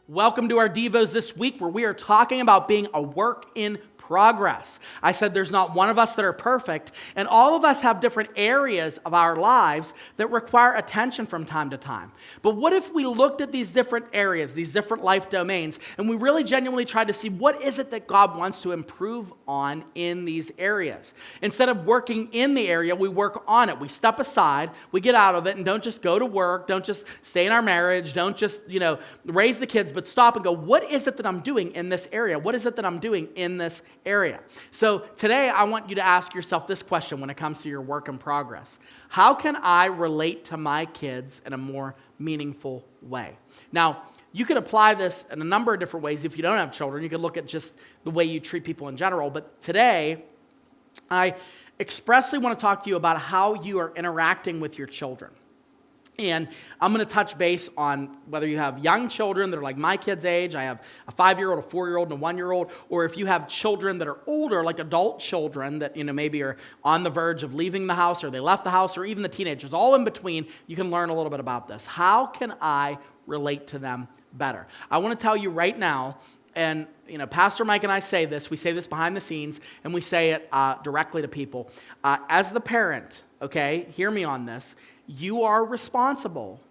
Welcome to our Devos this week where we are talking about being a work in progress. I said there's not one of us that are perfect, and all of us have different areas of our lives that require attention from time to time. But what if we looked at these different areas, these different life domains, and we really genuinely tried to see what is it that God wants to improve on in these areas? Instead of working in the area, we work on it. We step aside, we get out of it, and don't just go to work, don't just stay in our marriage, don't just, raise the kids, but stop and go, what is it that I'm doing in this area? What is it that I'm doing in this area? So today I want you to ask yourself this question when it comes to your work in progress. How can I relate to my kids in a more meaningful way? Now, you could apply this in a number of different ways. If you don't have children, you could look at just the way you treat people in general. But today, I expressly want to talk to you about how you are interacting with your children. And I'm going to touch base on whether you have young children that are like my kid's age. I have a 5-year-old, a 4-year-old, and a 1-year-old. Or if you have children that are older, like adult children that maybe are on the verge of leaving the house, or they left the house, or even the teenagers, all in between, you can learn a little bit about this. How can I relate to them better? I want to tell you right now, and Pastor Mike and I say this. We say this behind the scenes, and we say it directly to people. As the parent, okay, hear me on this. You are responsible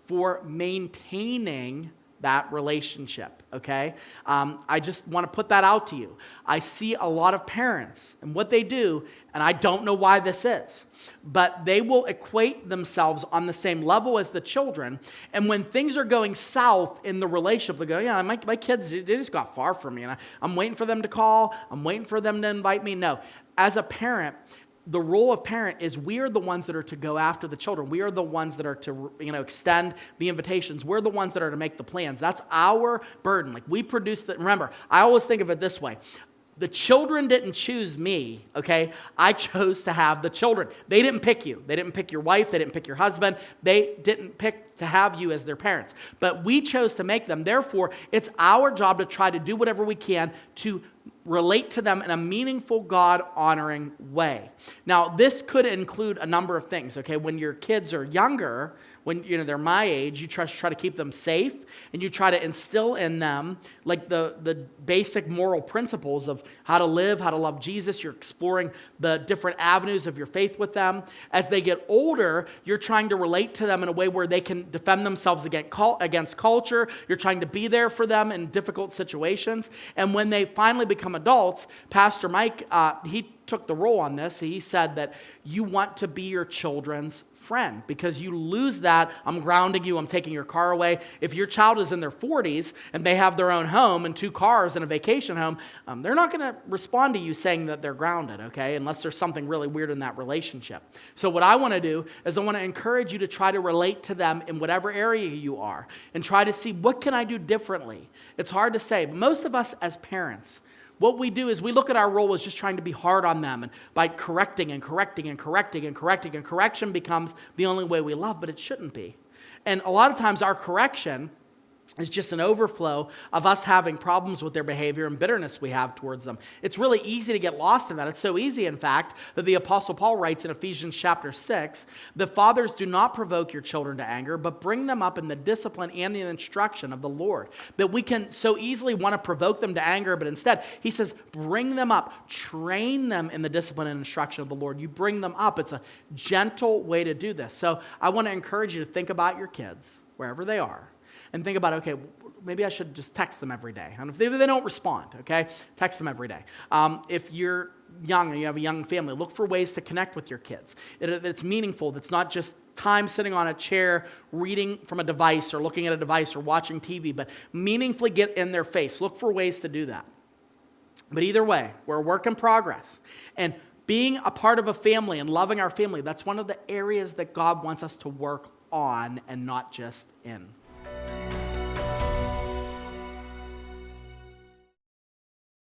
for maintaining that relationship, okay? I just want to put that out to you. I see a lot of parents and what they do, and I don't know why this is, but they will equate themselves on the same level as the children, and when things are going south in the relationship, they go, yeah, my kids, they just got far from me, and I'm waiting for them to call, I'm waiting for them to invite me. No, as a parent, the role of parent is we are the ones that are to go after the children. We are the ones that are to, extend the invitations. We're the ones that are to make the plans. That's our burden. Like we produce that. Remember, I always think of it this way. The children didn't choose me, okay? I chose to have the children. They didn't pick you. They didn't pick your wife. They didn't pick your husband. They didn't pick to have you as their parents. But we chose to make them. Therefore, it's our job to try to do whatever we can to relate to them in a meaningful, God-honoring way. Now, this could include a number of things, okay? When your kids are younger, when they're my age, you try to keep them safe, and you try to instill in them like the basic moral principles of how to live, how to love Jesus. You're exploring the different avenues of your faith with them. As they get older, you're trying to relate to them in a way where they can defend themselves against culture. You're trying to be there for them in difficult situations. And when they finally become adults, Pastor Mike, he took the role on this. He said that you want to be your children's friend, because you lose that, I'm grounding you, I'm taking your car away. If your child is in their 40s and they have their own home and 2 cars and a vacation home, they're not going to respond to you saying that they're grounded, okay, unless there's something really weird in that relationship. So what I want to do is I want to encourage you to try to relate to them in whatever area you are and try to see what can I do differently. It's hard to say, but most of us as parents, what we do is we look at our role as just trying to be hard on them, and by correcting and correcting and correcting and correcting, and correction becomes the only way we love, but it shouldn't be. And a lot of times our correction is just an overflow of us having problems with their behavior and bitterness we have towards them. It's really easy to get lost in that. It's so easy, in fact, that the Apostle Paul writes in Ephesians chapter 6, that fathers, do not provoke your children to anger, but bring them up in the discipline and the instruction of the Lord. That we can so easily want to provoke them to anger, but instead, he says, bring them up, train them in the discipline and instruction of the Lord. You bring them up. It's a gentle way to do this. So I want to encourage you to think about your kids, wherever they are, and think about, okay, maybe I should just text them every day. And if they don't respond, okay, text them every day. If you're young and you have a young family, look for ways to connect with your kids. It's meaningful. It's not just time sitting on a chair, reading from a device or looking at a device or watching TV, but meaningfully get in their face. Look for ways to do that. But either way, we're a work in progress. And being a part of a family and loving our family, that's one of the areas that God wants us to work on and not just in.